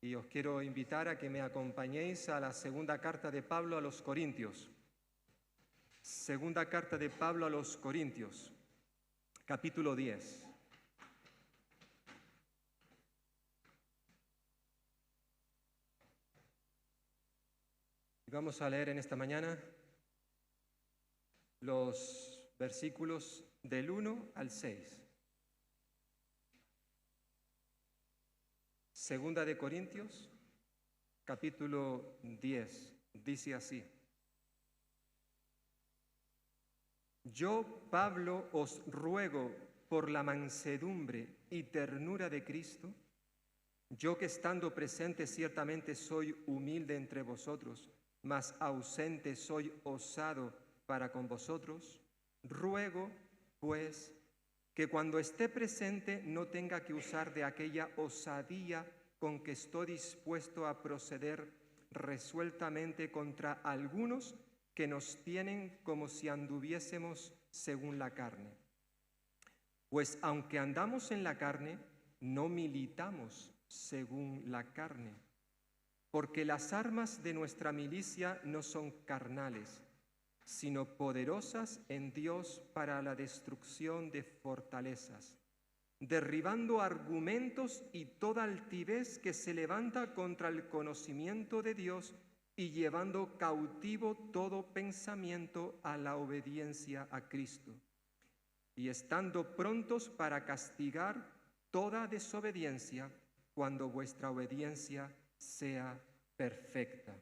y os quiero invitar a que me acompañéis a la segunda carta de Pablo a los Corintios. Segunda carta de Pablo a los Corintios, capítulo 10. Y vamos a leer en esta mañana los versículos del 1 al 6. Segunda de Corintios, capítulo 10, dice así: Yo, Pablo, os ruego por la mansedumbre y ternura de Cristo, yo que estando presente ciertamente soy humilde entre vosotros, mas ausente soy osado para con vosotros, ruego, pues, que cuando esté presente no tenga que usar de aquella osadía con que estoy dispuesto a proceder resueltamente contra algunos que nos tienen como si anduviésemos según la carne. Pues aunque andamos en la carne, no militamos según la carne, porque las armas de nuestra milicia no son carnales, sino poderosas en Dios para la destrucción de fortalezas, derribando argumentos y toda altivez que se levanta contra el conocimiento de Dios y llevando cautivo todo pensamiento a la obediencia a Cristo, y estando prontos para castigar toda desobediencia cuando vuestra obediencia sea perfecta.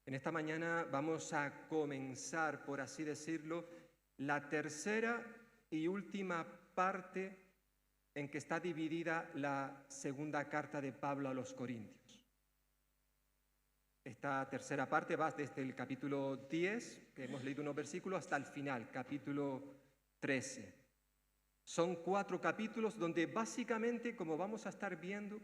En esta mañana vamos a comenzar, por así decirlo, la tercera y última parte en que está dividida la segunda carta de Pablo a los Corintios. Esta tercera parte va desde el capítulo 10, que hemos leído unos versículos, hasta el final, capítulo 13. Son 4 capítulos donde básicamente, como vamos a estar viendo,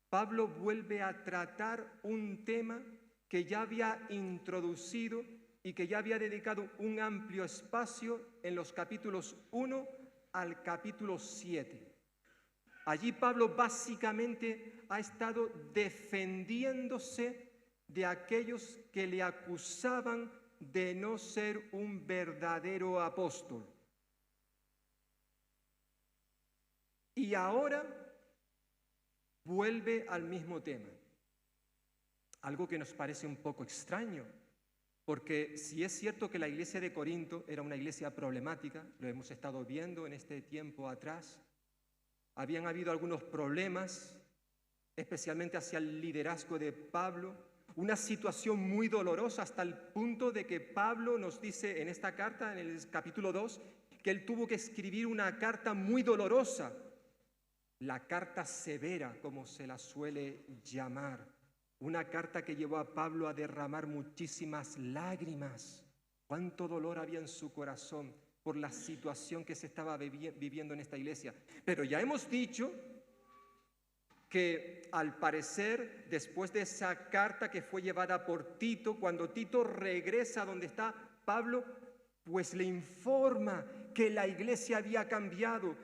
Pablo vuelve a tratar un tema que ya había introducido y que ya había dedicado un amplio espacio en los capítulos 1 al capítulo 7. Allí Pablo básicamente ha estado defendiéndose de aquellos que le acusaban de no ser un verdadero apóstol. Y ahora vuelve al mismo tema. Algo que nos parece un poco extraño, porque si es cierto que la iglesia de Corinto era una iglesia problemática, lo hemos estado viendo en este tiempo atrás, habían habido algunos problemas, especialmente hacia el liderazgo de Pablo, una situación muy dolorosa hasta el punto de que Pablo nos dice en esta carta, en el capítulo 2, que él tuvo que escribir una carta muy dolorosa, la carta severa, como se la suele llamar. Una carta que llevó a Pablo a derramar muchísimas lágrimas. Cuánto dolor había en su corazón por la situación que se estaba viviendo en esta iglesia. Pero ya hemos dicho que al parecer, después de esa carta que fue llevada por Tito, cuando Tito regresa a donde está Pablo, pues le informa que la iglesia había cambiado.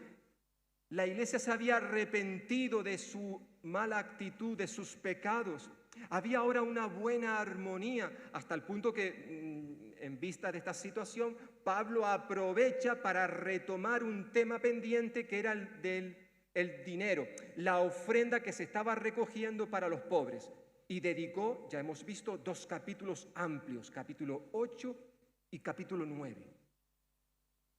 La iglesia se había arrepentido de su mala actitud, de sus pecados. Había ahora una buena armonía, hasta el punto que, en vista de esta situación, Pablo aprovecha para retomar un tema pendiente que era el dinero, la ofrenda que se estaba recogiendo para los pobres. Y dedicó, ya hemos visto, 2 capítulos amplios, capítulo 8 y capítulo 9.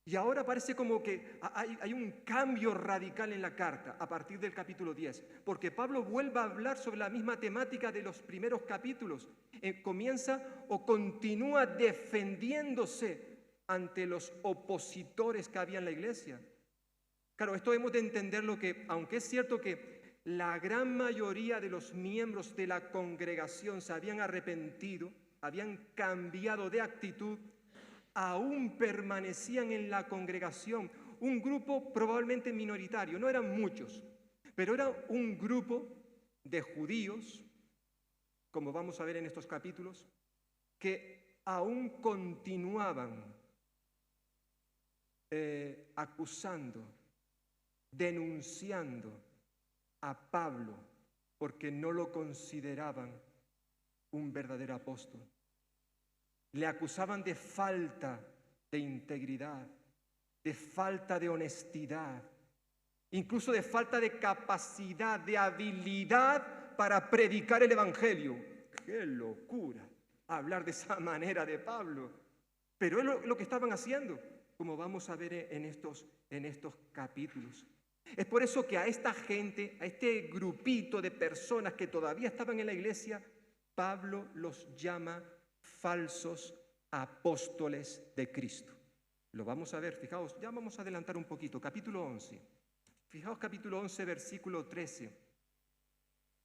Y ahora parece como que hay un cambio radical en la carta a partir del capítulo 10, porque Pablo vuelve a hablar sobre la misma temática de los primeros capítulos. Comienza o continúa defendiéndose ante los opositores que había en la iglesia. Claro, esto hemos de entenderlo que, aunque es cierto que la gran mayoría de los miembros de la congregación se habían arrepentido, habían cambiado de actitud, aún permanecían en la congregación un grupo probablemente minoritario, no eran muchos, pero era un grupo de judíos, como vamos a ver en estos capítulos, que aún continuaban acusando, denunciando a Pablo porque no lo consideraban un verdadero apóstol. Le acusaban de falta de integridad, de falta de honestidad, incluso de falta de capacidad, de habilidad para predicar el evangelio. ¡Qué locura! Hablar de esa manera de Pablo. Pero es lo que estaban haciendo, como vamos a ver en estos capítulos. Es por eso que a esta gente, a este grupito de personas que todavía estaban en la iglesia, Pablo los llama falsos apóstoles de Cristo. Lo vamos a ver, fijaos, ya vamos a adelantar un poquito, capítulo 11. Fijaos capítulo 11, versículo 13.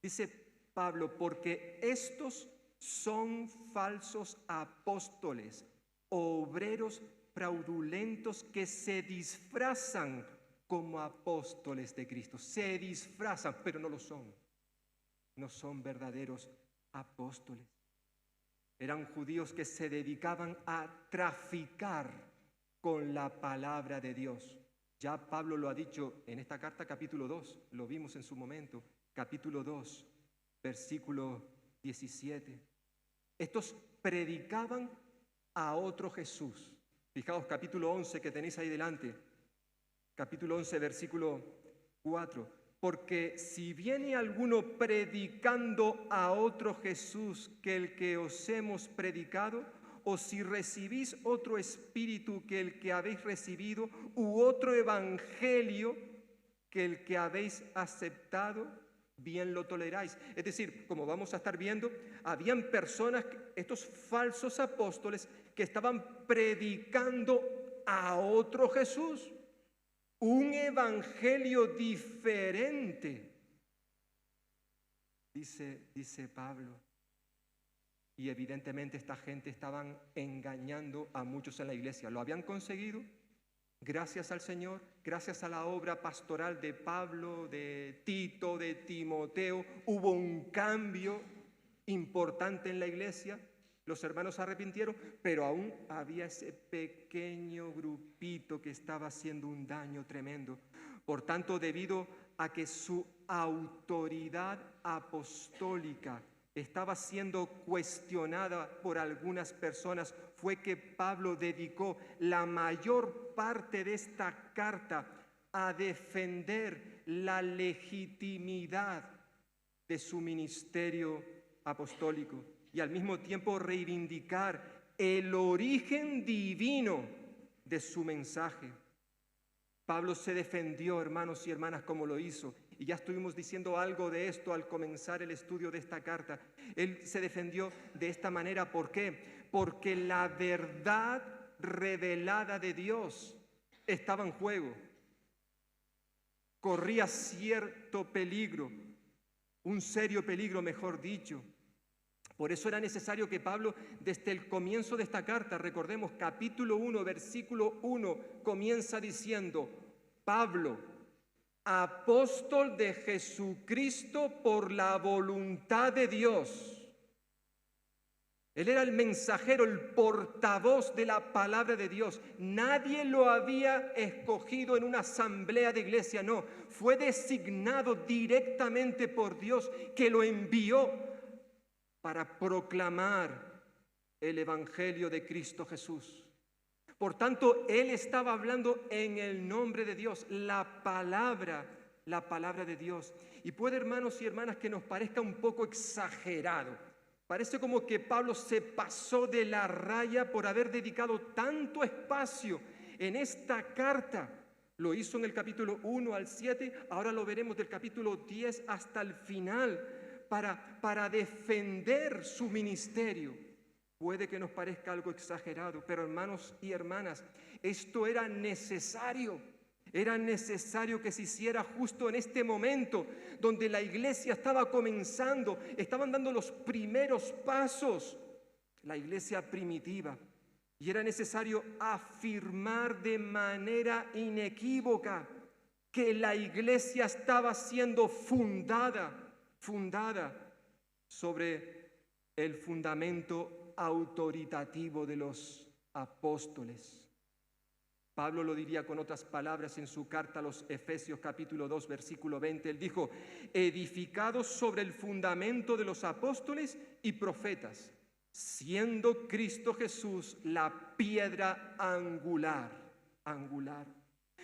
Dice Pablo, porque estos son falsos apóstoles, obreros fraudulentos que se disfrazan como apóstoles de Cristo. Se disfrazan, pero no lo son. No son verdaderos apóstoles. Eran judíos que se dedicaban a traficar con la palabra de Dios. Ya Pablo lo ha dicho en esta carta, capítulo 2, lo vimos en su momento, capítulo 2, versículo 17. Estos predicaban a otro Jesús. Fijaos, capítulo 11 que tenéis ahí delante, capítulo 11, versículo 4. Porque si viene alguno predicando a otro Jesús que el que os hemos predicado, o si recibís otro espíritu que el que habéis recibido, u otro evangelio que el que habéis aceptado, bien lo toleráis. Es decir, como vamos a estar viendo, habían personas, estos falsos apóstoles, que estaban predicando a otro Jesús, un evangelio diferente, dice Pablo. Y evidentemente esta gente estaban engañando a muchos en la iglesia. Lo habían conseguido gracias al Señor, gracias a la obra pastoral de Pablo, de Tito, de Timoteo. Hubo un cambio importante en la iglesia. Los hermanos se arrepintieron, pero aún había ese pequeño grupito que estaba haciendo un daño tremendo. Por tanto, debido a que su autoridad apostólica estaba siendo cuestionada por algunas personas, fue que Pablo dedicó la mayor parte de esta carta a defender la legitimidad de su ministerio apostólico y al mismo tiempo reivindicar el origen divino de su mensaje. Pablo se defendió, hermanos y hermanas, como lo hizo. Y ya estuvimos diciendo algo de esto al comenzar el estudio de esta carta. Él se defendió de esta manera. ¿Por qué? Porque la verdad revelada de Dios estaba en juego. Corría cierto peligro, un serio peligro, mejor dicho. Por eso era necesario que Pablo, desde el comienzo de esta carta, recordemos, capítulo 1, versículo 1, comienza diciendo: Pablo, apóstol de Jesucristo por la voluntad de Dios. Él era el mensajero, el portavoz de la palabra de Dios. Nadie lo había escogido en una asamblea de iglesia, no. Fue designado directamente por Dios, que lo envió para proclamar el evangelio de Cristo Jesús. Por tanto, él estaba hablando en el nombre de Dios, la palabra de Dios. Y puede, hermanos y hermanas, que nos parezca un poco exagerado. Parece como que Pablo se pasó de la raya por haber dedicado tanto espacio en esta carta. Lo hizo en el capítulo 1 al 7, ahora lo veremos del capítulo 10 hasta el final, para defender su ministerio. Puede que nos parezca algo exagerado, pero hermanos y hermanas, esto era necesario. Era necesario que se hiciera justo en este momento donde la iglesia estaba comenzando, estaban dando los primeros pasos, la iglesia primitiva. Y era necesario afirmar de manera inequívoca que la iglesia estaba siendo fundada sobre el fundamento autoritativo de los apóstoles. Pablo lo diría con otras palabras en su carta a los Efesios capítulo 2 versículo 20. Él dijo, edificados sobre el fundamento de los apóstoles y profetas, siendo Cristo Jesús la piedra angular.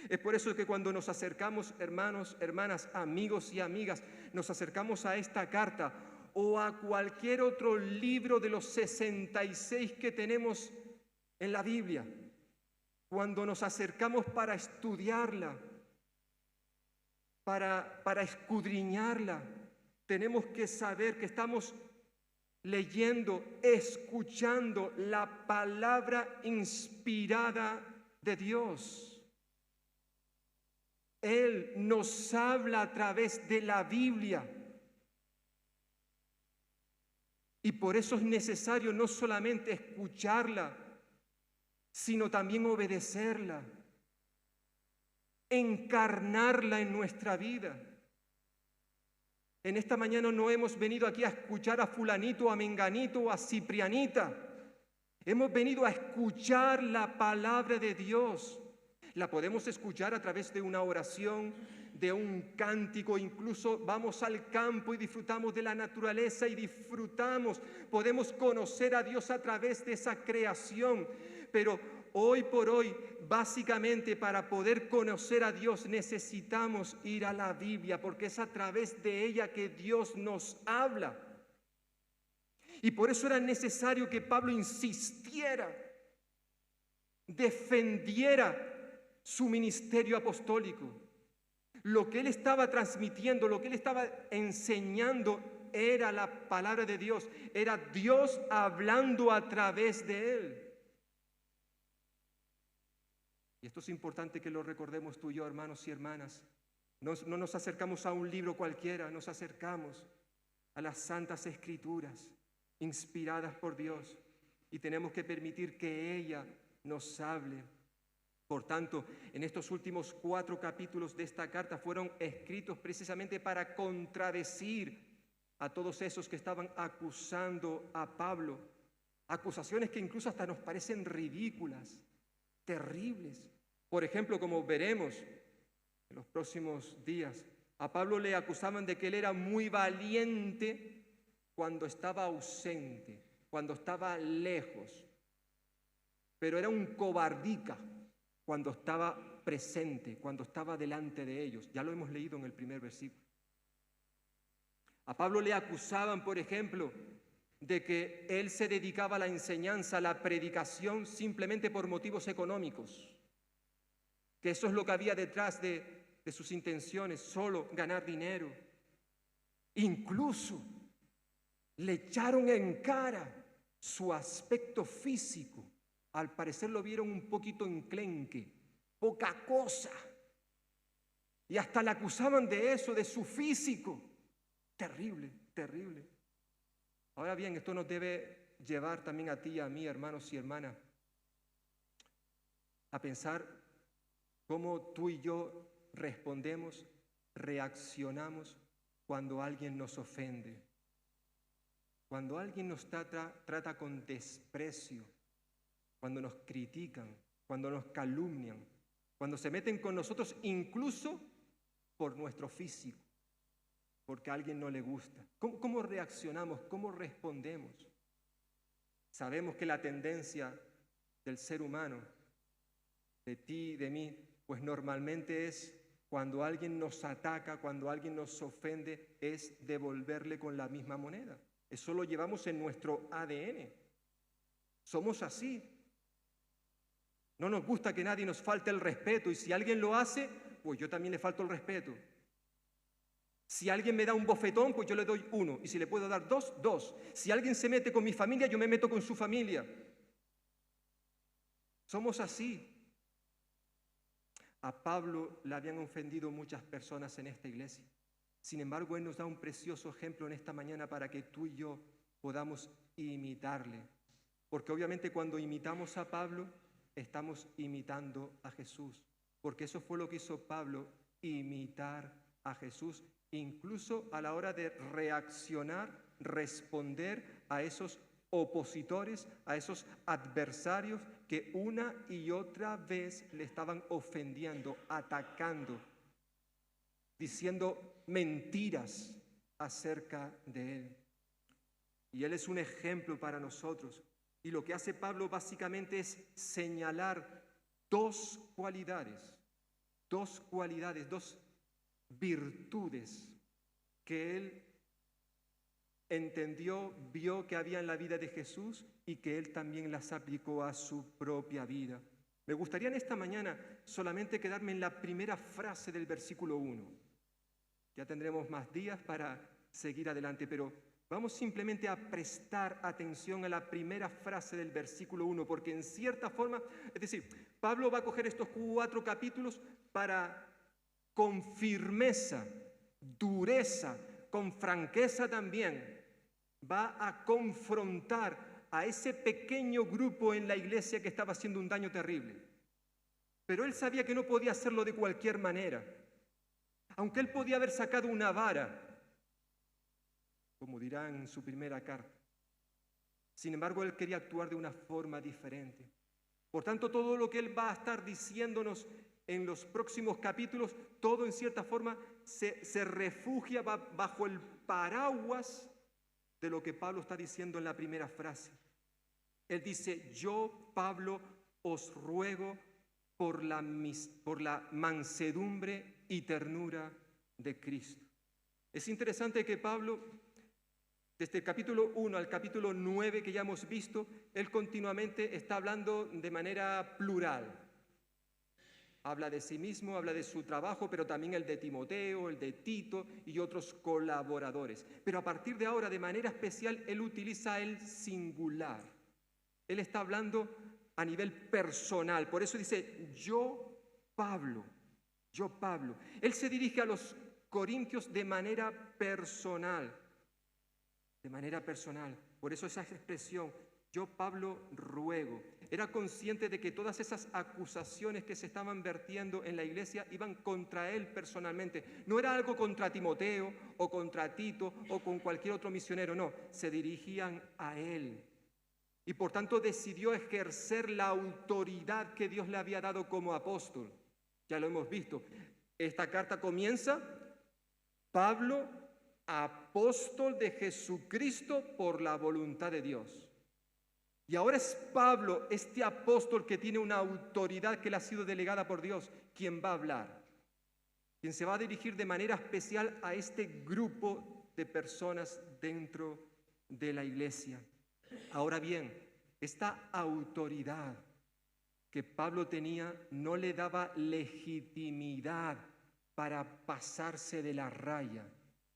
Es por eso que cuando nos acercamos, hermanos, hermanas, amigos y amigas, nos acercamos a esta carta o a cualquier otro libro de los 66 que tenemos en la Biblia, cuando nos acercamos para estudiarla, para escudriñarla, tenemos que saber que estamos leyendo, escuchando la palabra inspirada de Dios. Él nos habla a través de la Biblia. Y por eso es necesario no solamente escucharla, sino también obedecerla, encarnarla en nuestra vida. En esta mañana no hemos venido aquí a escuchar a fulanito, a menganito, a ciprianita. Hemos venido a escuchar la palabra de Dios. La podemos escuchar a través de una oración, de un cántico, incluso vamos al campo y disfrutamos de la naturaleza y podemos conocer a Dios a través de esa creación. Pero hoy por hoy, básicamente para poder conocer a Dios necesitamos ir a la Biblia, porque es a través de ella que Dios nos habla. Y por eso era necesario que Pablo insistiera, defendiera su ministerio apostólico. Lo que él estaba transmitiendo, lo que él estaba enseñando era la palabra de Dios, era Dios hablando a través de él. Y esto es importante que lo recordemos tú y yo, hermanos y hermanas. No nos acercamos a un libro cualquiera, nos acercamos a las santas escrituras inspiradas por Dios y tenemos que permitir que ella nos hable. Por tanto, en estos últimos 4 capítulos de esta carta fueron escritos precisamente para contradecir a todos esos que estaban acusando a Pablo. Acusaciones que incluso hasta nos parecen ridículas, terribles. Por ejemplo, como veremos en los próximos días, a Pablo le acusaban de que él era muy valiente cuando estaba ausente, cuando estaba lejos, pero era un cobardica cuando estaba presente, cuando estaba delante de ellos. Ya lo hemos leído en el primer versículo. A Pablo le acusaban, por ejemplo, de que él se dedicaba a la enseñanza, a la predicación simplemente por motivos económicos, que eso es lo que había detrás de sus intenciones, solo ganar dinero. Incluso le echaron en cara su aspecto físico. Al parecer lo vieron un poquito enclenque, poca cosa. Y hasta le acusaban de eso, de su físico. Terrible, terrible. Ahora bien, esto nos debe llevar también a ti y a mí, hermanos y hermanas, a pensar cómo tú y yo respondemos, reaccionamos cuando alguien nos ofende, cuando alguien nos trata con desprecio, cuando nos critican, cuando nos calumnian, cuando se meten con nosotros incluso por nuestro físico, porque a alguien no le gusta. ¿Cómo reaccionamos? ¿Cómo respondemos? Sabemos que la tendencia del ser humano, de ti, de mí, pues normalmente es cuando alguien nos ataca, cuando alguien nos ofende, es devolverle con la misma moneda. Eso lo llevamos en nuestro ADN. Somos así. No nos gusta que nadie nos falte el respeto y si alguien lo hace, pues yo también le falto el respeto. Si alguien me da un bofetón, pues yo le doy 1 y si le puedo dar 2, 2. Si alguien se mete con mi familia, yo me meto con su familia. Somos así. A Pablo le habían ofendido muchas personas en esta iglesia. Sin embargo, él nos da un precioso ejemplo en esta mañana para que tú y yo podamos imitarle. Porque obviamente cuando imitamos a Pablo, estamos imitando a Jesús. Porque eso fue lo que hizo Pablo, imitar a Jesús, incluso a la hora de reaccionar, responder a esos opositores, a esos adversarios que que una y otra vez le estaban ofendiendo, atacando, diciendo mentiras acerca de él. Y él es un ejemplo para nosotros. Y lo que hace Pablo básicamente es señalar dos cualidades, dos virtudes que él entendió, vio que había en la vida de Jesús y que él también las aplicó a su propia vida. Me gustaría en esta mañana solamente quedarme en la primera frase del versículo 1. Ya tendremos más días para seguir adelante, pero vamos simplemente a prestar atención a la primera frase del versículo 1, porque en cierta forma, es decir, Pablo va a coger estos 4 capítulos para, con firmeza, dureza, con franqueza también, va a confrontar a ese pequeño grupo en la iglesia que estaba haciendo un daño terrible. Pero él sabía que no podía hacerlo de cualquier manera. Aunque él podía haber sacado una vara, como dirá en su primera carta. Sin embargo, él quería actuar de una forma diferente. Por tanto, todo lo que él va a estar diciéndonos en los próximos capítulos, todo en cierta forma se refugia bajo el paraguas de lo que Pablo está diciendo en la primera frase. Él dice: yo, Pablo, os ruego por la mansedumbre y ternura de Cristo. Es interesante que Pablo, desde el capítulo 1 al capítulo 9 que ya hemos visto, él continuamente está hablando de manera plural. Habla de sí mismo, habla de su trabajo, pero también el de Timoteo, el de Tito y otros colaboradores. Pero a partir de ahora, de manera especial, él utiliza el singular. Él está hablando a nivel personal. Por eso dice: yo, Pablo, yo, Pablo. Él se dirige a los corintios de manera personal. De manera personal. Por eso esa expresión: yo, Pablo, ruego. Era consciente de que todas esas acusaciones que se estaban vertiendo en la iglesia iban contra él personalmente. No era algo contra Timoteo o contra Tito o con cualquier otro misionero, no. Se dirigían a él. Y por tanto decidió ejercer la autoridad que Dios le había dado como apóstol. Ya lo hemos visto. Esta carta comienza: Pablo, apóstol de Jesucristo por la voluntad de Dios. Y ahora es Pablo, este apóstol que tiene una autoridad que le ha sido delegada por Dios, quien va a hablar, quien se va a dirigir de manera especial a este grupo de personas dentro de la iglesia. Ahora bien, esta autoridad que Pablo tenía no le daba legitimidad para pasarse de la raya,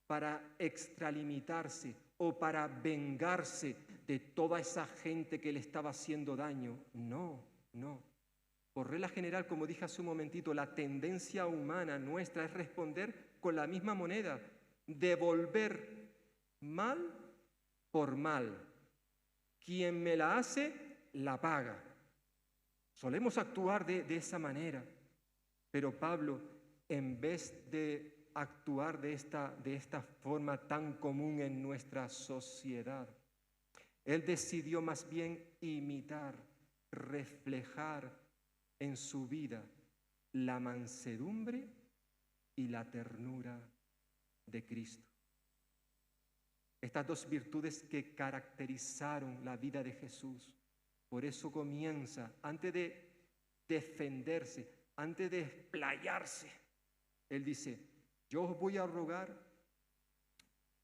para extralimitarse o para vengarse de toda esa gente que le estaba haciendo daño. No. Por regla general, como dije hace un momentito, la tendencia humana nuestra es responder con la misma moneda, devolver mal por mal. Quien me la hace, la paga. Solemos actuar de esa manera, pero Pablo, en vez de actuar de esta forma tan común en nuestra sociedad, él decidió más bien imitar, reflejar en su vida la mansedumbre y la ternura de Cristo. Estas dos virtudes que caracterizaron la vida de Jesús. Por eso comienza, antes de defenderse, antes de explayarse, él dice: yo os voy a rogar,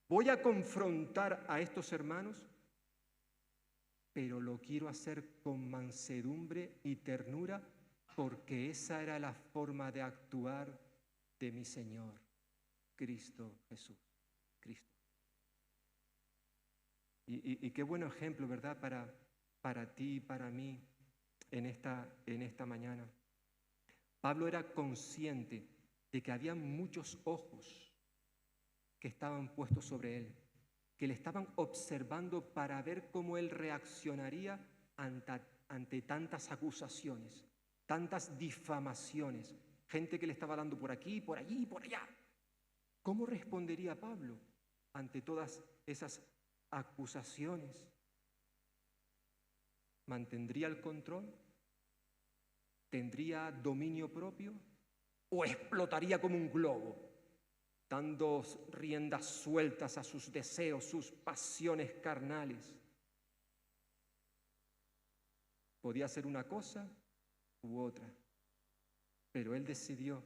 voy a confrontar a estos hermanos, pero lo quiero hacer con mansedumbre y ternura, porque esa era la forma de actuar de mi Señor, Cristo Jesús, Cristo. Y qué buen ejemplo, ¿verdad?, para ti y para mí en esta mañana. Pablo era consciente de que había muchos ojos que estaban puestos sobre él, que le estaban observando para ver cómo él reaccionaría ante tantas acusaciones, tantas difamaciones, gente que le estaba dando por aquí, por allí, por allá. ¿Cómo respondería Pablo ante todas esas acusaciones? ¿Mantendría el control? ¿Tendría dominio propio o explotaría como un globo, dando riendas sueltas a sus deseos, sus pasiones carnales? Podía ser una cosa u otra, pero él decidió,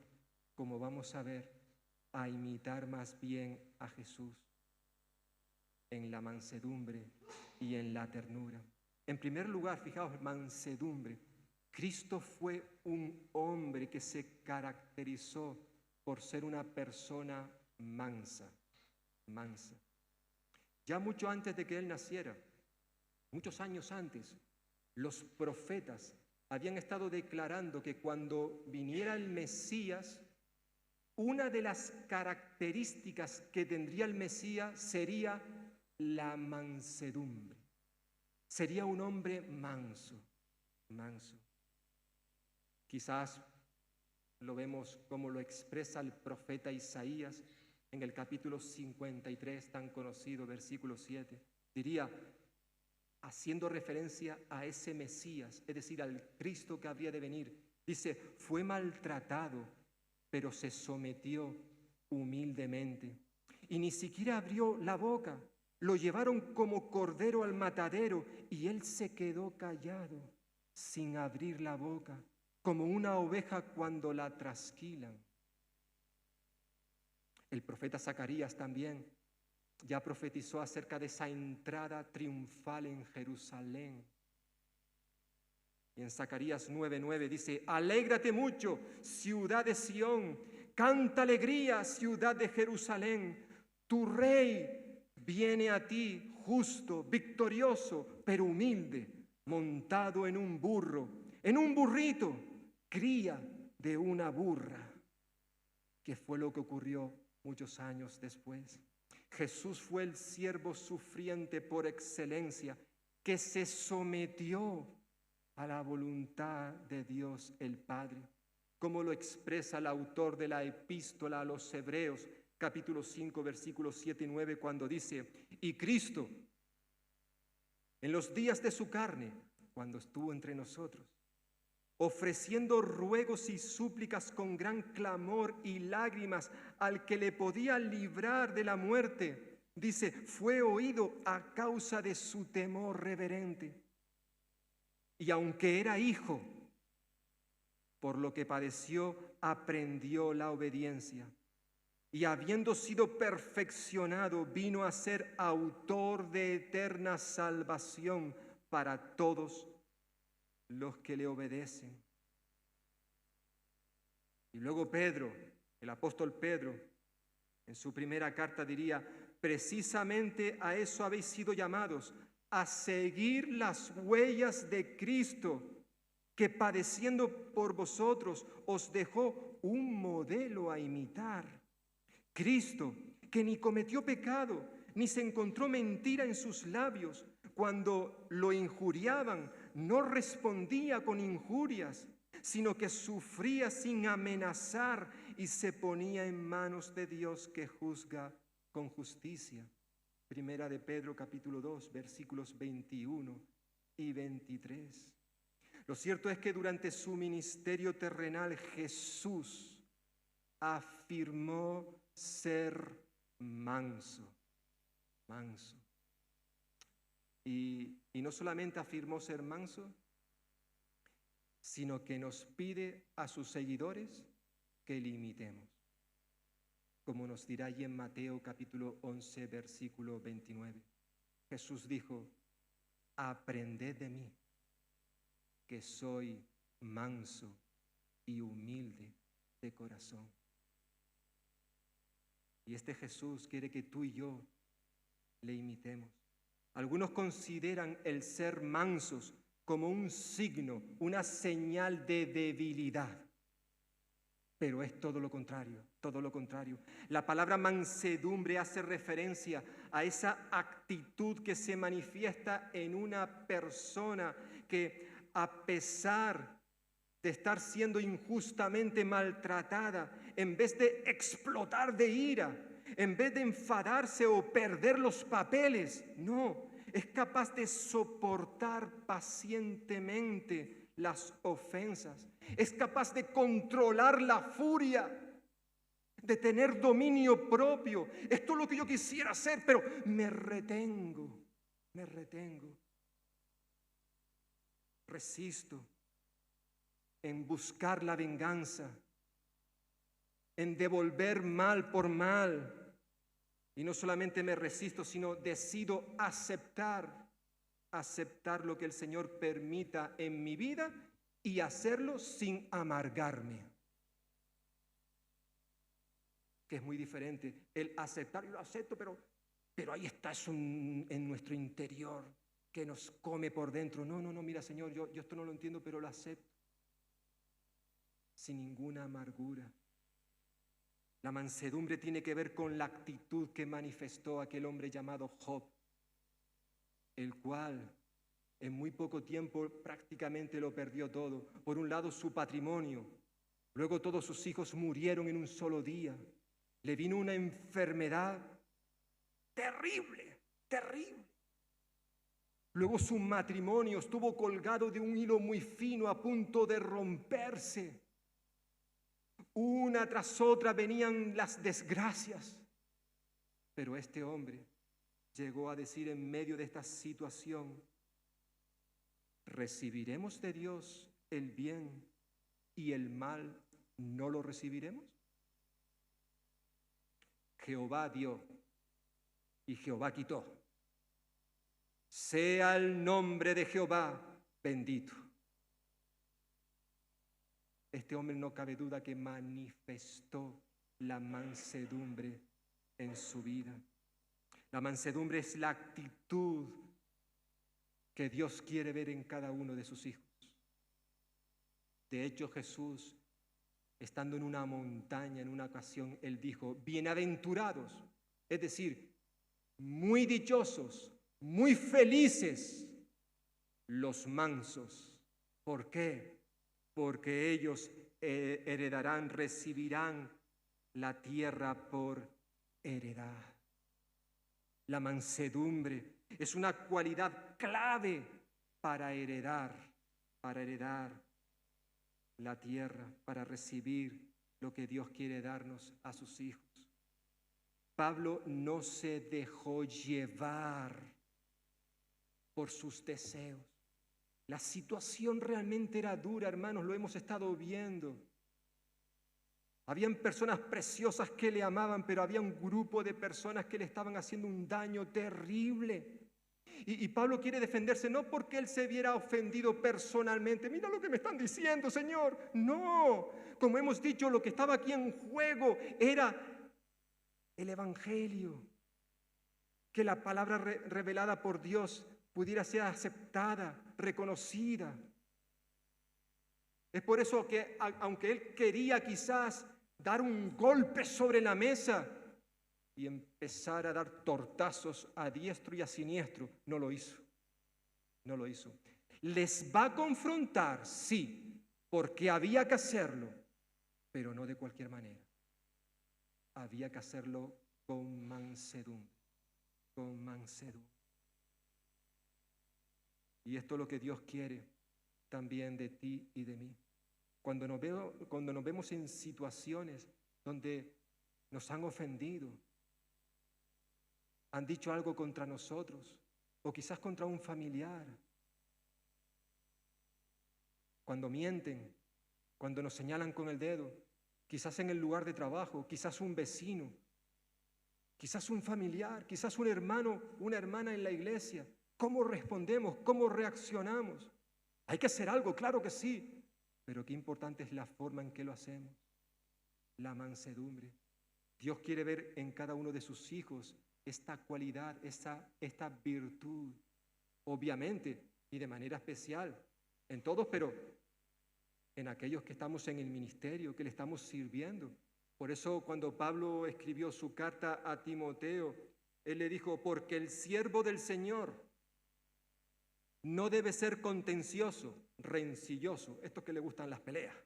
como vamos a ver, a imitar más bien a Jesús en la mansedumbre y en la ternura. En primer lugar, fijaos, mansedumbre. Cristo fue un hombre que se caracterizó por ser una persona mansa. Ya mucho antes de que él naciera, muchos años antes, los profetas habían estado declarando que cuando viniera el Mesías, una de las características que tendría el Mesías sería la mansedumbre. Sería un hombre manso. Quizás lo vemos como lo expresa el profeta Isaías en el capítulo 53, tan conocido, versículo 7. Diría, haciendo referencia a ese Mesías, es decir, al Cristo que habría de venir, dice, fue maltratado, pero se sometió humildemente y ni siquiera abrió la boca. Lo llevaron como cordero al matadero y él se quedó callado, sin abrir la boca, como una oveja cuando la trasquilan. El profeta Zacarías también ya profetizó acerca de esa entrada triunfal en Jerusalén. Y en Zacarías 9:9 dice, alégrate mucho, ciudad de Sión, canta alegría, ciudad de Jerusalén, tu rey viene a ti justo, victorioso, pero humilde, montado en un burro, en un burrito, cría de una burra. ¿Qué fue lo que ocurrió muchos años después? Jesús fue el siervo sufriente por excelencia, que se sometió a la voluntad de Dios el Padre, como lo expresa el autor de la epístola a los Hebreos, capítulo 5, versículos 7 y 9, cuando dice, y Cristo, en los días de su carne, cuando estuvo entre nosotros, ofreciendo ruegos y súplicas con gran clamor y lágrimas al que le podía librar de la muerte, dice, fue oído a causa de su temor reverente. Y aunque era hijo, por lo que padeció, aprendió la obediencia. Y habiendo sido perfeccionado, vino a ser autor de eterna salvación para todos los que le obedecen. Y luego Pedro, el apóstol Pedro, en su primera carta diría, precisamente a eso habéis sido llamados, a seguir las huellas de Cristo, que padeciendo por vosotros os dejó un modelo a imitar. Cristo, que ni cometió pecado, ni se encontró mentira en sus labios. Cuando lo injuriaban, no respondía con injurias, sino que sufría sin amenazar y se ponía en manos de Dios que juzga con justicia. Primera de Pedro, capítulo 2, versículos 21 y 23. Lo cierto es que durante su ministerio terrenal, Jesús afirmó ser manso. Y no solamente afirmó ser manso, sino que nos pide a sus seguidores que le imitemos. Como nos dirá allí en Mateo capítulo 11, versículo 29. Jesús dijo, aprended de mí, que soy manso y humilde de corazón. Y este Jesús quiere que tú y yo le imitemos. Algunos consideran el ser mansos como un signo, una señal de debilidad. Pero es todo lo contrario, todo lo contrario. La palabra mansedumbre hace referencia a esa actitud que se manifiesta en una persona que, a pesar de estar siendo injustamente maltratada, en vez de explotar de ira, en vez de enfadarse o perder los papeles, no, es capaz de soportar pacientemente las ofensas, es capaz de controlar la furia, de tener dominio propio. Esto es lo que yo quisiera hacer, pero me retengo, resisto en buscar la venganza, en devolver mal por mal. Y no solamente me resisto, sino decido aceptar lo que el Señor permita en mi vida y hacerlo sin amargarme. Que es muy diferente el aceptar. Yo lo acepto, pero ahí está eso en nuestro interior que nos come por dentro. No, mira, Señor, yo esto no lo entiendo, pero lo acepto sin ninguna amargura. La mansedumbre tiene que ver con la actitud que manifestó aquel hombre llamado Job, el cual en muy poco tiempo prácticamente lo perdió todo. Por un lado su patrimonio, luego todos sus hijos murieron en un solo día. Le vino una enfermedad terrible. Luego su matrimonio estuvo colgado de un hilo muy fino a punto de romperse. Una tras otra venían las desgracias. Pero este hombre llegó a decir en medio de esta situación: ¿recibiremos de Dios el bien y el mal no lo recibiremos? Jehová dio y Jehová quitó. Sea el nombre de Jehová bendito. Este hombre, no cabe duda que manifestó la mansedumbre en su vida. La mansedumbre es la actitud que Dios quiere ver en cada uno de sus hijos. De hecho, Jesús, estando en una montaña en una ocasión, Él dijo: bienaventurados, es decir, muy dichosos, muy felices los mansos. ¿Por qué? Porque ellos heredarán, recibirán la tierra por heredad. La mansedumbre es una cualidad clave para heredar la tierra, para recibir lo que Dios quiere darnos a sus hijos. Pablo no se dejó llevar por sus deseos. La situación realmente era dura, hermanos, lo hemos estado viendo. Habían personas preciosas que le amaban, pero había un grupo de personas que le estaban haciendo un daño terrible. Y Pablo quiere defenderse no porque él se viera ofendido personalmente. Mira lo que me están diciendo, Señor. No, como hemos dicho, lo que estaba aquí en juego era el Evangelio. Que la palabra revelada por Dios pudiera ser aceptada, reconocida. Es por eso que, aunque él quería quizás dar un golpe sobre la mesa y empezar a dar tortazos a diestro y a siniestro, no lo hizo. Les va a confrontar, sí, porque había que hacerlo, pero no de cualquier manera. Había que hacerlo con mansedumbre. Y esto es lo que Dios quiere también de ti y de mí. Cuando nos vemos en situaciones donde nos han ofendido, han dicho algo contra nosotros, o quizás contra un familiar, cuando mienten, cuando nos señalan con el dedo, quizás en el lugar de trabajo, quizás un vecino, quizás un familiar, quizás un hermano, una hermana en la iglesia. ¿Cómo respondemos? ¿Cómo reaccionamos? Hay que hacer algo, claro que sí, pero qué importante es la forma en que lo hacemos. La mansedumbre. Dios quiere ver en cada uno de sus hijos esta cualidad, esta virtud, obviamente y de manera especial en todos, pero en aquellos que estamos en el ministerio, que le estamos sirviendo. Por eso cuando Pablo escribió su carta a Timoteo, él le dijo: porque el siervo del Señor no debe ser contencioso, rencilloso, estos que le gustan las peleas,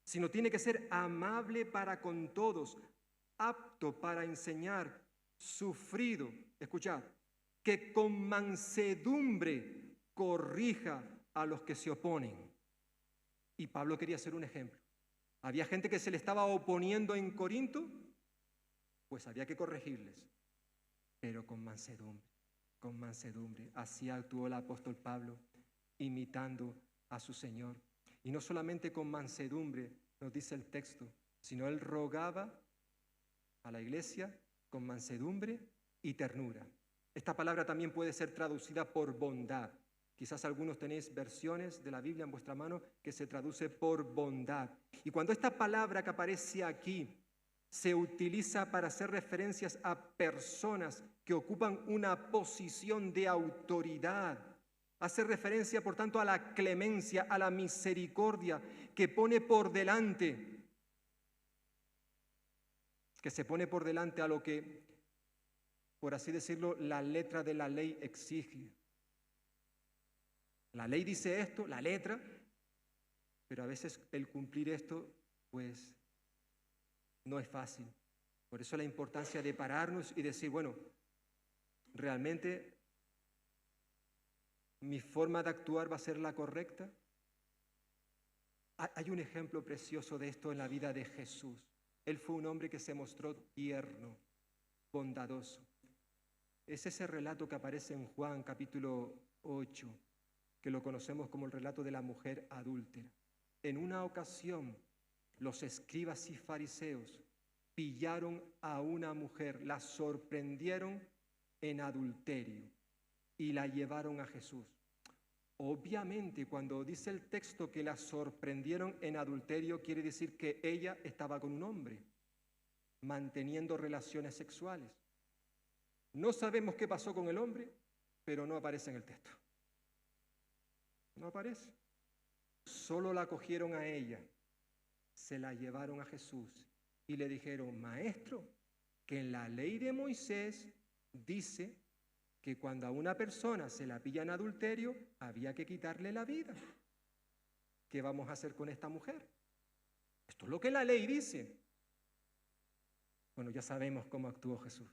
sino tiene que ser amable para con todos, apto para enseñar, sufrido, escuchad, que con mansedumbre corrija a los que se oponen. Y Pablo quería ser un ejemplo. Había gente que se le estaba oponiendo en Corinto, pues había que corregirles, pero con mansedumbre, con mansedumbre. Así actuó el apóstol Pablo, imitando a su Señor. Y no solamente con mansedumbre, nos dice el texto, sino él rogaba a la iglesia con mansedumbre y ternura. Esta palabra también puede ser traducida por bondad. Quizás algunos tenéis versiones de la Biblia en vuestra mano que se traduce por bondad. Y cuando esta palabra que aparece aquí se utiliza para hacer referencias a personas que ocupan una posición de autoridad, hace referencia, por tanto, a la clemencia, a la misericordia que pone por delante, que se pone por delante a lo que, por así decirlo, la letra de la ley exige. La ley dice esto, la letra, pero a veces el cumplir esto, pues, no es fácil. Por eso la importancia de pararnos y decir, bueno, ¿realmente mi forma de actuar va a ser la correcta? Hay un ejemplo precioso de esto en la vida de Jesús. Él fue un hombre que se mostró tierno, bondadoso. Es ese relato que aparece en Juan capítulo 8, que lo conocemos como el relato de la mujer adúltera. En una ocasión, los escribas y fariseos pillaron a una mujer, la sorprendieron en adulterio y la llevaron a Jesús. Obviamente, cuando dice el texto que la sorprendieron en adulterio, quiere decir que ella estaba con un hombre, manteniendo relaciones sexuales. No sabemos qué pasó con el hombre, pero no aparece en el texto. No aparece. Solo la cogieron a ella, se la llevaron a Jesús y le dijeron, maestro, que en la ley de Moisés dice que cuando a una persona se la pilla en adulterio, había que quitarle la vida. ¿Qué vamos a hacer con esta mujer? Esto es lo que la ley dice. Bueno, ya sabemos cómo actuó Jesús.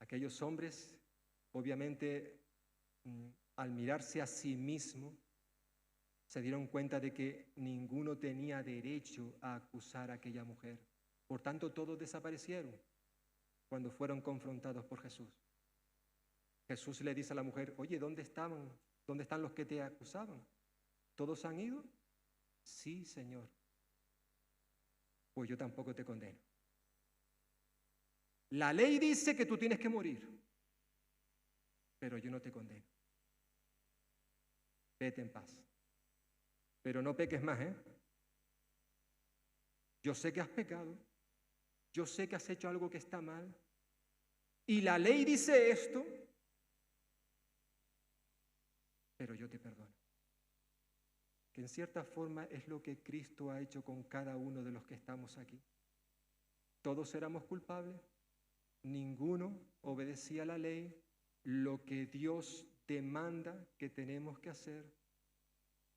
Aquellos hombres, obviamente, al mirarse a sí mismo, se dieron cuenta de que ninguno tenía derecho a acusar a aquella mujer. Por tanto, todos desaparecieron cuando fueron confrontados por Jesús. Jesús le dice a la mujer, oye, ¿dónde estaban? ¿Dónde están los que te acusaban? ¿Todos han ido? Sí, Señor. Pues yo tampoco te condeno. La ley dice que tú tienes que morir, pero yo no te condeno. Vete en paz. Pero no peques más, ¿eh? Yo sé que has pecado. Yo sé que has hecho algo que está mal. Y la ley dice esto, pero yo te perdono. Que en cierta forma es lo que Cristo ha hecho con cada uno de los que estamos aquí. Todos éramos culpables, ninguno obedecía la ley, lo que Dios demanda que tenemos que hacer.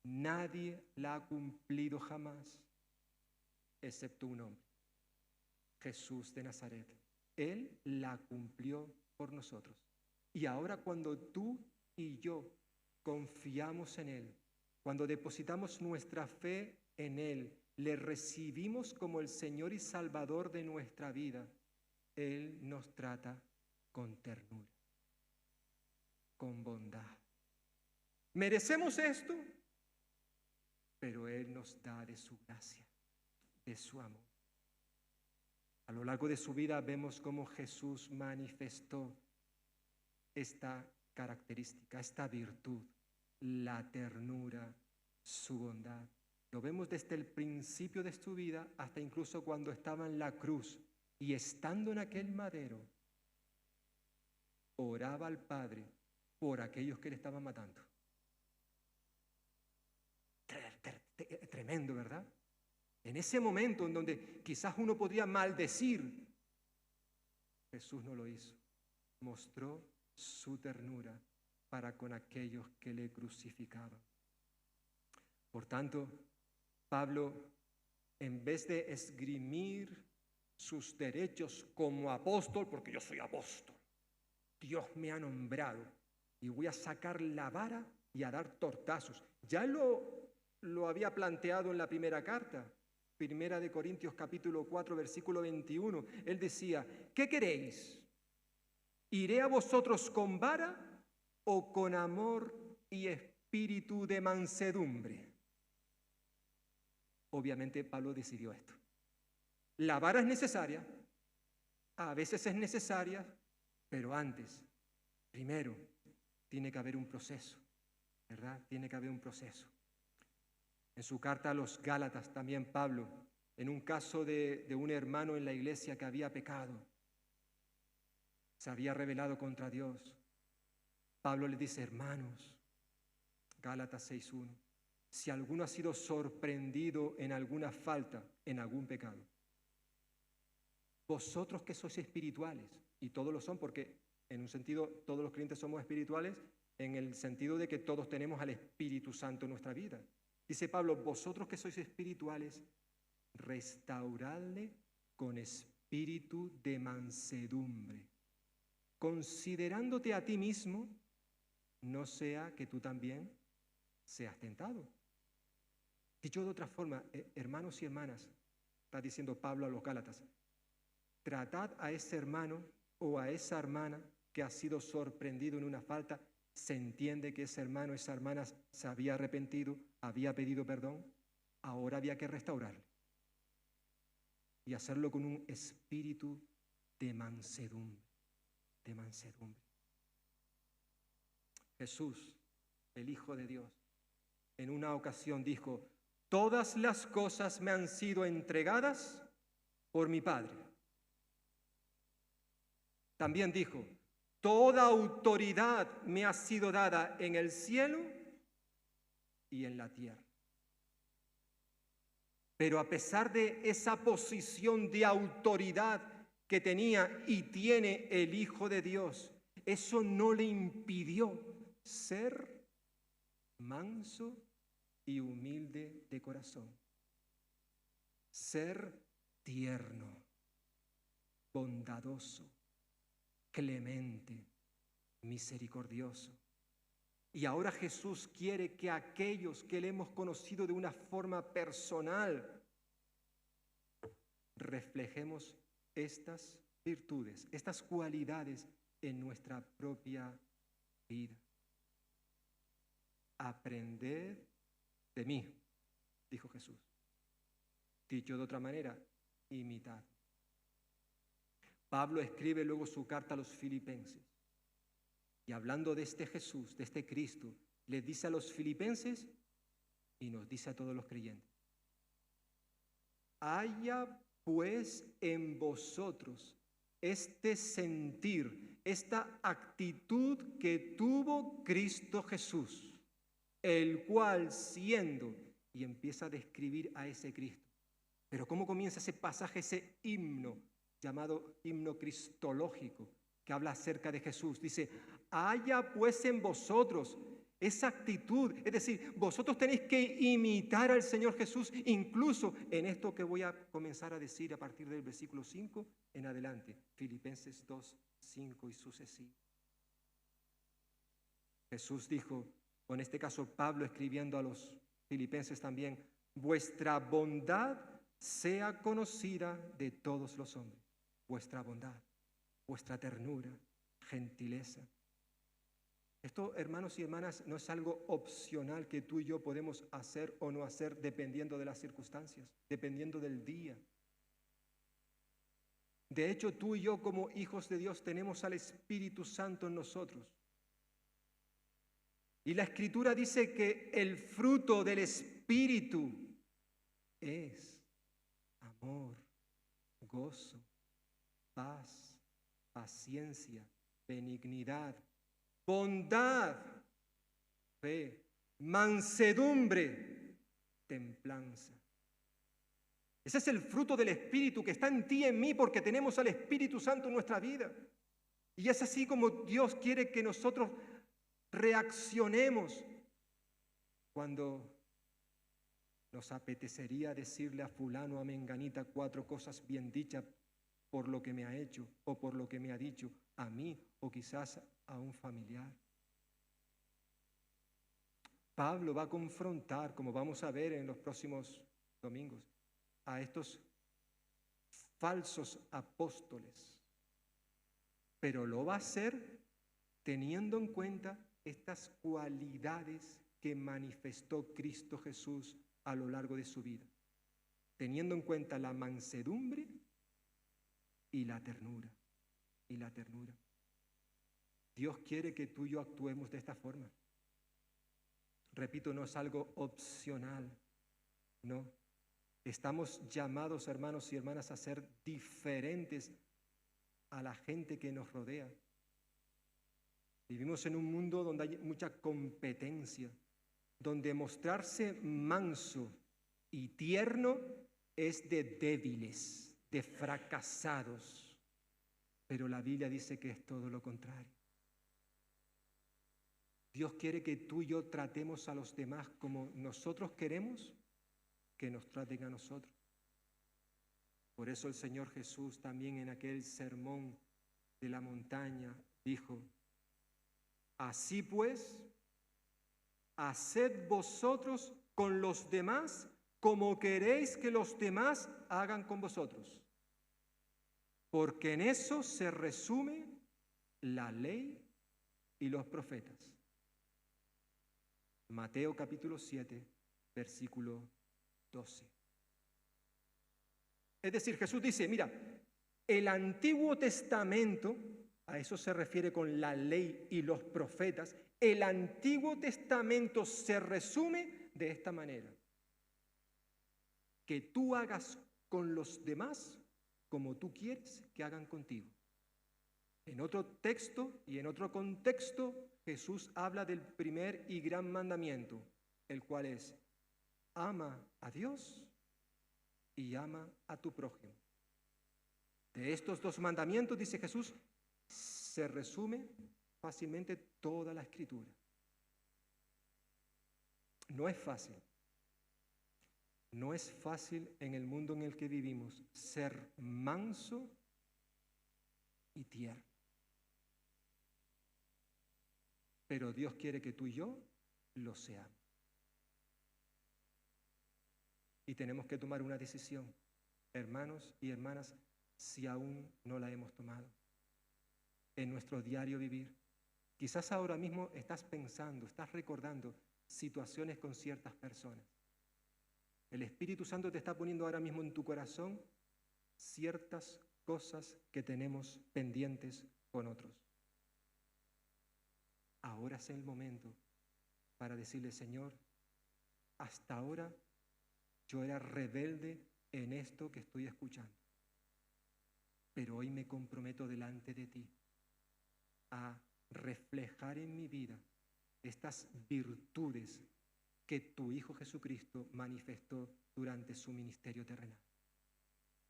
Nadie la ha cumplido jamás, excepto un hombre, Jesús de Nazaret. Él la cumplió por nosotros. Y ahora cuando tú y yo confiamos en Él, cuando depositamos nuestra fe en Él, le recibimos como el Señor y Salvador de nuestra vida, Él nos trata con ternura, con bondad. ¿Merecemos esto? Pero Él nos da de su gracia, de su amor. A lo largo de su vida vemos cómo Jesús manifestó esta característica, esta virtud, la ternura, su bondad. Lo vemos desde el principio de su vida hasta incluso cuando estaba en la cruz y estando en aquel madero, oraba al Padre por aquellos que le estaban matando. Tremendo, ¿verdad? En ese momento en donde quizás uno podría maldecir, Jesús no lo hizo. Mostró su ternura para con aquellos que le crucificaban. Por tanto, Pablo, en vez de esgrimir sus derechos como apóstol, porque yo soy apóstol, Dios me ha nombrado, y voy a sacar la vara y a dar tortazos. Ya lo había planteado en la primera carta, Primera de Corintios capítulo 4, versículo 21. Él decía, ¿qué queréis? ¿Iré a vosotros con vara o con amor y espíritu de mansedumbre? Obviamente Pablo decidió esto. La vara es necesaria, a veces es necesaria, pero antes, primero, tiene que haber un proceso, ¿verdad? Tiene que haber un proceso. En su carta a los Gálatas también Pablo, en un caso de un hermano en la iglesia que había pecado, se había rebelado contra Dios, Pablo le dice, hermanos, Gálatas 6:1, si alguno ha sido sorprendido en alguna falta, en algún pecado, vosotros que sois espirituales, y todos lo son porque en un sentido todos los creyentes somos espirituales, en el sentido de que todos tenemos al Espíritu Santo en nuestra vida. Dice Pablo, vosotros que sois espirituales, restauradle con espíritu de mansedumbre, considerándote a ti mismo, no sea que tú también seas tentado. Dicho de otra forma, hermanos y hermanas, está diciendo Pablo a los Gálatas, tratad a ese hermano o a esa hermana que ha sido sorprendido en una falta. Se entiende que ese hermano, esa hermana se había arrepentido, había pedido perdón, ahora había que restaurarle y hacerlo con un espíritu de mansedumbre, de mansedumbre. Jesús, el Hijo de Dios, en una ocasión dijo, todas las cosas me han sido entregadas por mi Padre. También dijo, toda autoridad me ha sido dada en el cielo y en la tierra. Pero a pesar de esa posición de autoridad que tenía y tiene el Hijo de Dios, eso no le impidió ser manso y humilde de corazón, ser tierno, bondadoso, clemente, misericordioso. Y ahora Jesús quiere que aquellos que le hemos conocido de una forma personal reflejemos estas virtudes, estas cualidades en nuestra propia vida. Aprended de mí, dijo Jesús. Dicho de otra manera, imitad. Pablo escribe luego su carta a los filipenses y hablando de este Jesús, de este Cristo, les dice a los filipenses y nos dice a todos los creyentes, haya pues en vosotros este sentir, esta actitud que tuvo Cristo Jesús, el cual siendo, y empieza a describir a ese Cristo. Pero ¿cómo comienza ese pasaje, ese himno, llamado himno cristológico, que habla acerca de Jesús? Dice, haya pues en vosotros esa actitud, es decir, vosotros tenéis que imitar al Señor Jesús, incluso en esto que voy a comenzar a decir a partir del versículo 5 en adelante, Filipenses 2, 5 y sucesivos. Jesús dijo, o en este caso Pablo escribiendo a los filipenses también, vuestra bondad sea conocida de todos los hombres, vuestra bondad, vuestra ternura, gentileza. Esto, hermanos y hermanas, no es algo opcional que tú y yo podemos hacer o no hacer dependiendo de las circunstancias, dependiendo del día. De hecho, tú y yo como hijos de Dios tenemos al Espíritu Santo en nosotros. Y la Escritura dice que el fruto del Espíritu es amor, gozo, paz, paciencia, benignidad, bondad, fe, mansedumbre, templanza. Ese es el fruto del Espíritu que está en ti y en mí porque tenemos al Espíritu Santo en nuestra vida. Y es así como Dios quiere que nosotros reaccionemos cuando nos apetecería decirle a fulano, a menganita, 4 cosas bien dichas por lo que me ha hecho o por lo que me ha dicho a mí o quizás a un familiar. Pablo va a confrontar, como vamos a ver en los próximos domingos, a estos falsos apóstoles. Pero lo va a hacer teniendo en cuenta estas cualidades que manifestó Cristo Jesús a lo largo de su vida, teniendo en cuenta la mansedumbre y la ternura. Dios quiere que tú y yo actuemos de esta forma. Repito, no es algo opcional, no. Estamos llamados, hermanos y hermanas, a ser diferentes a la gente que nos rodea. Vivimos en un mundo donde hay mucha competencia, donde mostrarse manso y tierno es de débiles, de fracasados. Pero la Biblia dice que es todo lo contrario. Dios quiere que tú y yo tratemos a los demás como nosotros queremos que nos traten a nosotros. Por eso el Señor Jesús también en aquel sermón de la montaña dijo: así pues, haced vosotros con los demás como queréis que los demás hagan con vosotros. Porque en eso se resume la ley y los profetas. Mateo capítulo 7, versículo 12. Es decir, Jesús dice, mira, el Antiguo Testamento, a eso se refiere con la ley y los profetas, el Antiguo Testamento se resume de esta manera: que tú hagas con los demás como tú quieres que hagan contigo. En otro texto y en otro contexto, Jesús habla del primer y gran mandamiento, el cual es: ama a Dios y ama a tu prójimo. De estos dos mandamientos, dice Jesús, se resume fácilmente toda la Escritura. No es fácil. No es fácil en el mundo en el que vivimos ser manso y tierno. Pero Dios quiere que tú y yo lo seamos. Y tenemos que tomar una decisión, hermanos y hermanas, si aún no la hemos tomado. En nuestro diario vivir, quizás ahora mismo estás pensando, estás recordando situaciones con ciertas personas. El Espíritu Santo te está poniendo ahora mismo en tu corazón ciertas cosas que tenemos pendientes con otros. Ahora es el momento para decirle: Señor, hasta ahora yo era rebelde en esto que estoy escuchando, pero hoy me comprometo delante de ti a reflejar en mi vida estas virtudes que tu Hijo Jesucristo manifestó durante su ministerio terrenal.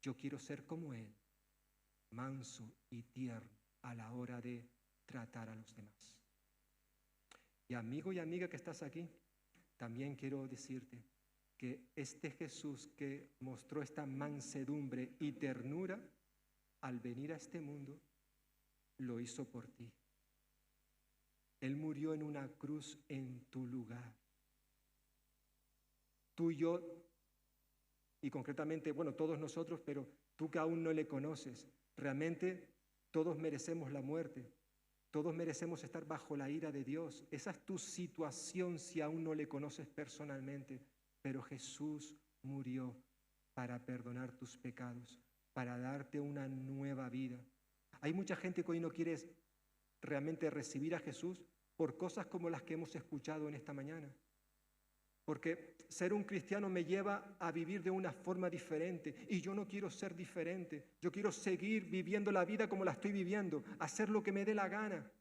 Yo quiero ser como Él, manso y tierno a la hora de tratar a los demás. Y amigo y amiga que estás aquí, también quiero decirte que este Jesús que mostró esta mansedumbre y ternura al venir a este mundo, lo hizo por ti. Él murió en una cruz en tu lugar. Tú y yo, y concretamente, bueno, todos nosotros, pero tú que aún no le conoces, realmente todos merecemos la muerte. Todos merecemos estar bajo la ira de Dios. Esa es tu situación si aún no le conoces personalmente. Pero Jesús murió para perdonar tus pecados, para darte una nueva vida. Hay mucha gente que hoy no quiere realmente recibir a Jesús por cosas como las que hemos escuchado en esta mañana. Porque ser un cristiano me lleva a vivir de una forma diferente y yo no quiero ser diferente. Yo quiero seguir viviendo la vida como la estoy viviendo, hacer lo que me dé la gana,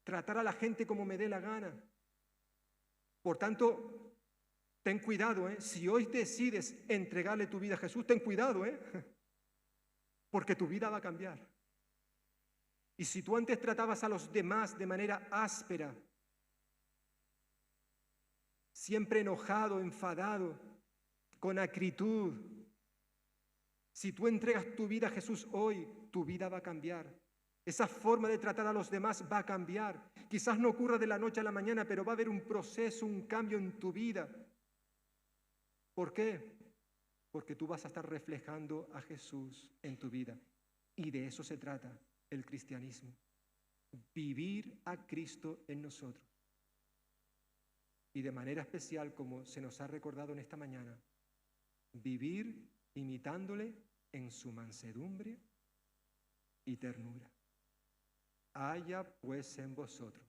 tratar a la gente como me dé la gana. Por tanto, ten cuidado, si hoy decides entregarle tu vida a Jesús, ten cuidado, porque tu vida va a cambiar. Y si tú antes tratabas a los demás de manera áspera, siempre enojado, enfadado, con acritud, si tú entregas tu vida a Jesús hoy, tu vida va a cambiar. Esa forma de tratar a los demás va a cambiar. Quizás no ocurra de la noche a la mañana, pero va a haber un proceso, un cambio en tu vida. ¿Por qué? Porque tú vas a estar reflejando a Jesús en tu vida. Y de eso se trata el cristianismo. Vivir a Cristo en nosotros. Y de manera especial, como se nos ha recordado en esta mañana, vivir imitándole en su mansedumbre y ternura. Haya pues en vosotros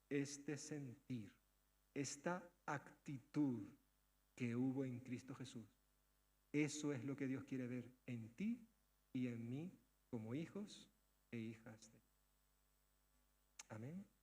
este sentir, esta actitud que hubo en Cristo Jesús. Eso es lo que Dios quiere ver en ti y en mí como hijos e hijas de Dios. Amén.